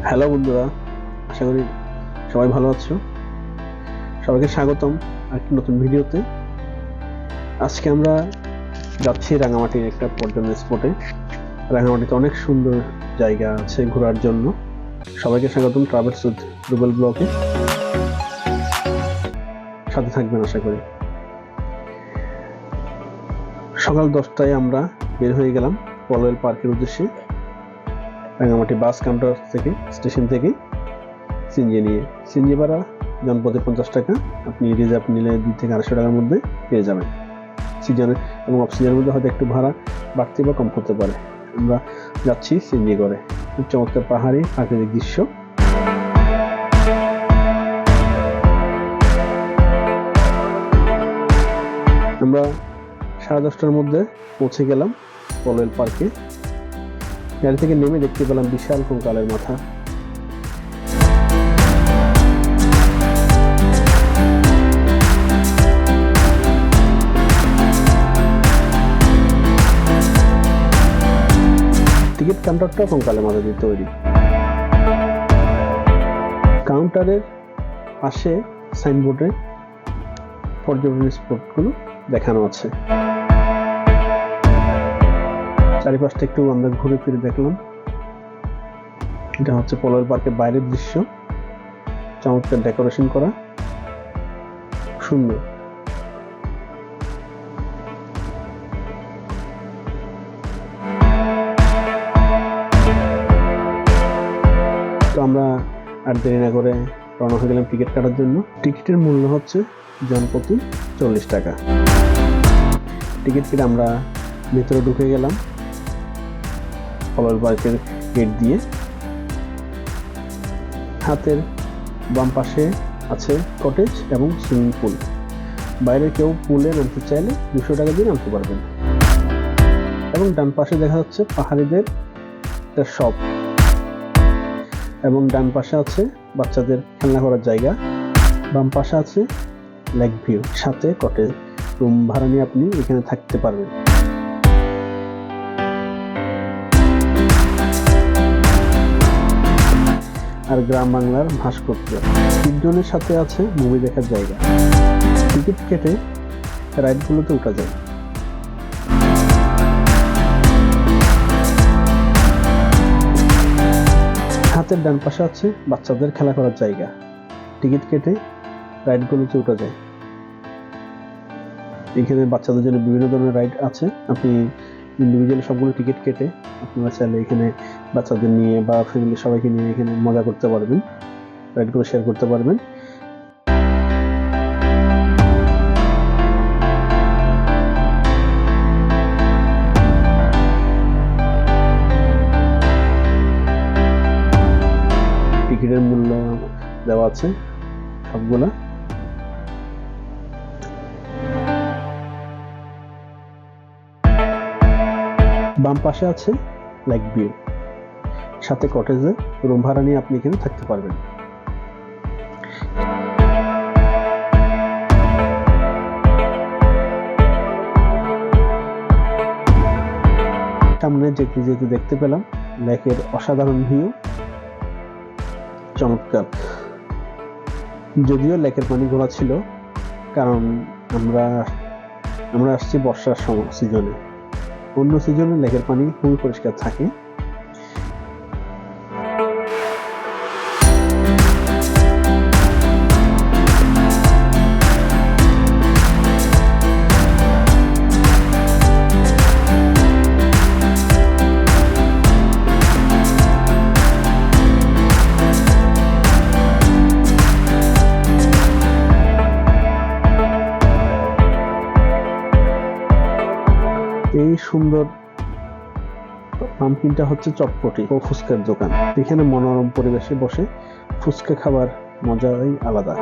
Hello বন্ধুরা, আশা করি সবাই ভালো আছো। সবাইকে স্বাগতম আরেকটি নতুন ভিডিওতে। আজকে আমরা যাচ্ছি রাঙামাটির একটা পর্যটন স্পটে। রাঙামাটিতে অনেক সুন্দর জায়গা আছে ঘোরার জন্য। সবাইকে স্বাগতম ট্রাভেলস উইথ রুবেল ব্লগে। সাথে থাকবেন আশা করি। সকাল 10টায় আমরা বের হয়ে গেলাম পলওয়েল পার্কের উদ্দেশ্যে। রাঙামাটি বাস কাউন্টার থেকে, স্টেশন থেকে সিএনজি নিয়ে। সিএনজি ভাড়া জনপথে 50 টাকা। আপনি রিজার্ভ নিলে 2 থেকে 250 টাকার মধ্যে পেয়ে যাবেন। সিজনে এবং অফ সিজনের মধ্যে হয়তো একটু ভাড়া বাড়তে বা কম করতে পারে। আমরা যাচ্ছি সিএনজি করে। খুব চমৎকার পাহাড়ি প্রাকৃতিক দৃশ্য। আমরা 10:30টার মধ্যে পৌঁছে গেলাম পলওয়েল পার্কে। গাড়ি থেকে নেমে দেখতে পেলাম বিশাল কঙ্কালের মাথা। টিকিট কাউন্টারটা কঙ্কালের মাথা দিয়ে তৈরি। কাউন্টারের পাশে সাইনবোর্ডে পর্যটন স্পটগুলো দেখানো আছে। চারিপাশটা একটু আমরা ঘুরে ফিরে দেখলাম। এটা হচ্ছে পলওয়েল পার্কের বাইরের দৃশ্য। চমৎকার ডেকোরেশন করা, সুন্দর। তো আমরা আর দেরি না করে রওনা হয়ে গেলাম টিকিট কাটার জন্য। টিকিটের মূল্য হচ্ছে জনপ্রতি 40 টাকা। টিকিট কেটে আমরা ভেতরে ঢুকে গেলাম পলওয়েল পার্কের গেট দিয়ে। হাতের বাম পাশে আছে কটেজ এবং সুইমিং পুল। বাইরে কেউ পুলে নামতে চাইলে 200 টাকা দিয়ে নামতে পারবেন। এবং ডান পাশে দেখা যাচ্ছে পাহাড়িদের একটা শপ, এবং ডান পাশে আছে বাচ্চাদের খেলনা করার জায়গা। বাম পাশে আছে লেক ভিউ, সাথে কটেজ। রুম ভাড়া নিয়ে আপনি এখানে থাকতে পারবেন। আর গ্রাম বাংলার ভাস্কর্য। তিনজনের সাথে আছে মুভি দেখার জায়গা। টিকিট কেটে রাইডগুলোতে উঠা যায়। হাতের ডান পাশে আছে বাচ্চাদের খেলা করার জায়গা। টিকিট কেটে রাইডগুলোতে উঠা যায়। এখানে বাচ্চাদের জন্য বিভিন্ন ধরনের রাইড আছে। আপনি ইন্ডিভিজুয়ালি সবগুলো টিকিট কেটে আপনারা চাইলে এখানে বাচ্চাদের নিয়ে বা ফ্যামিলি সবাইকে নিয়ে এখানে মজা করতে পারবেন, রাইডগুলো শেয়ার করতে পারবেন। টিকিটের মূল্য দেওয়া আছে সবগুলা। বাম পাশে আছে লেক ভিউ, সাথে কটেজে রুম ভাড়া নিয়ে আপনি এখানে থাকতে পারবেন। সামনে যেতে যেতে দেখতে পেলাম লেকের অসাধারণ ভিউ, চমৎকার। যদিও লেকের পানি ঘোলা ছিল, কারণ আমরা আসছি বর্ষার সিজনে। অন্য সিজনে লেকের পানি খুবই পরিষ্কার থাকে। এই সুন্দর পাম্পকিনটা হচ্ছে চটপটি ও ফুচকার দোকান। এখানে মনোরম পরিবেশে বসে ফুচকা খাবার মজাই আলাদা।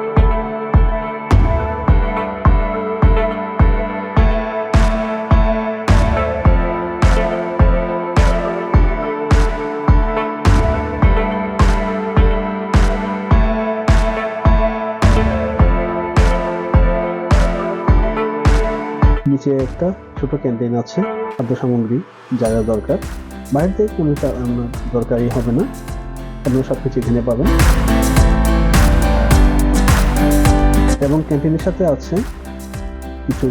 নিচে একটা ছোট ক্যান্টিন আছে, খাদ্য সামগ্রী যা যা দরকার। বাইরে থেকে কোনো দরকারই হবে না। আপনারা সবকিছু এখানে পাবেন। এবং ক্যান্টিনের সাথে আছে কিছু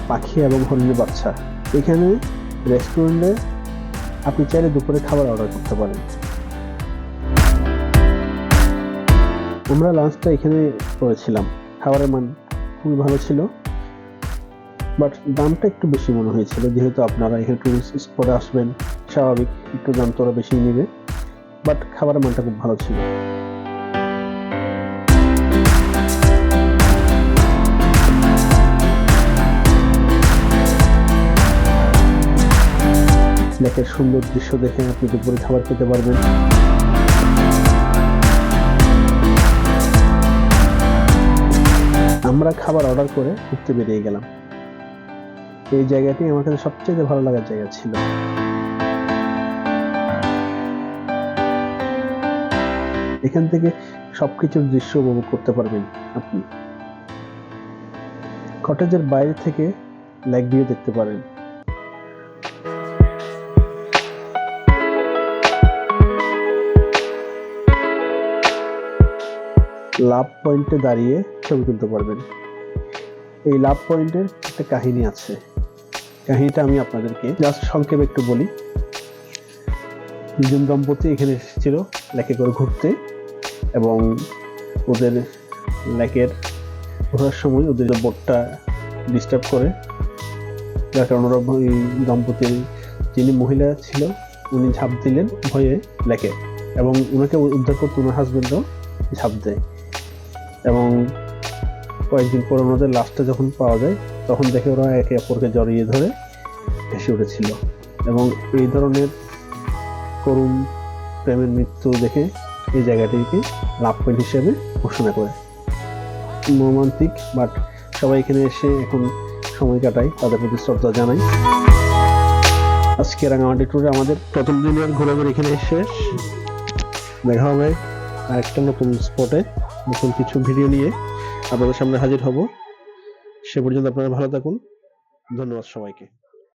পাখি এবং হরিণের বাচ্চা। এখানে রেস্টুরেন্টে আপনি চাইলে দুপুরে খাবার অর্ডার করতে পারেন। আমরা লাঞ্চটা এখানে করেছিলাম। খাবারের মান খুবই ভালো ছিল, বাট দামটা একটু বেশি মনে হয়েছিল। যেহেতু আপনারা এখানে টুরিস্ট স্পটে আসবেন, স্বাভাবিক একটু দাম তো ওরা বেশি নেবে, বাট খাবারের মানটা খুব ভালো ছিল। লেকের সুন্দর দৃশ্য দেখে আপনি দুপুরে খাবার খেতে পারবেন। আমরা খাবার অর্ডার করে ঘুরতে বেরিয়ে গেলাম। এই জায়গাটি আমার কাছে সবচেয়ে ভালো লাগার জায়গা ছিল। এখান থেকে সবকিছুর দৃশ্য উপভোগ করতে পারবেন আপনি। কটেজের বাইরে থেকে লেক ভিউ দেখতে পারেন। লাভ পয়েন্টে দাঁড়িয়ে ছবি তুলতে পারবেন। এই লাভ পয়েন্টের একটা কাহিনী আছে, কাহিনীটা আমি আপনাদেরকে জাস্ট সংক্ষেপে একটু বলি। দুজন দম্পতি এখানে এসেছিল লেকে করে ঘুরতে, এবং ওদের লেকের ঘোরার সময় ওদের বোটটা ডিস্টার্ব করে, যার কারণে ওরা ওই দম্পতির যিনি মহিলা ছিল উনি ঝাঁপ দিলেন ভয়ে লেকে, এবং ওনাকে উদ্ধার করতে ওনার হাজবেন্ডও ঝাঁপ দেয়। এবং কয়েকদিন পর ওনাদের লাশটা যখন পাওয়া যায় তখন দেখে ওরা একে অপরকে জড়িয়ে ধরে ভেসে উঠেছিল। এবং এই ধরনের করুণ প্রেমের মৃত্যু দেখে এই জায়গাটিকে লাভ পয়েন্ট হিসেবে ঘোষণা করে। রোমান্টিক, বাট সবাই এখানে এসে এখন সময় কাটায়, তাদের প্রতি শ্রদ্ধা জানাই। আজকে রাঙামাটি ট্যুরে আমাদের প্রথম দিনের ঘোরাঘুরি এখানে শেষ। দেখা হবে আরেকটা নতুন স্পটে নতুন কিছু ভিডিও নিয়ে আপনাদের সামনে হাজির হব। সে পর্যন্ত আপনারা ভালো থাকুন। ধন্যবাদ সবাইকে।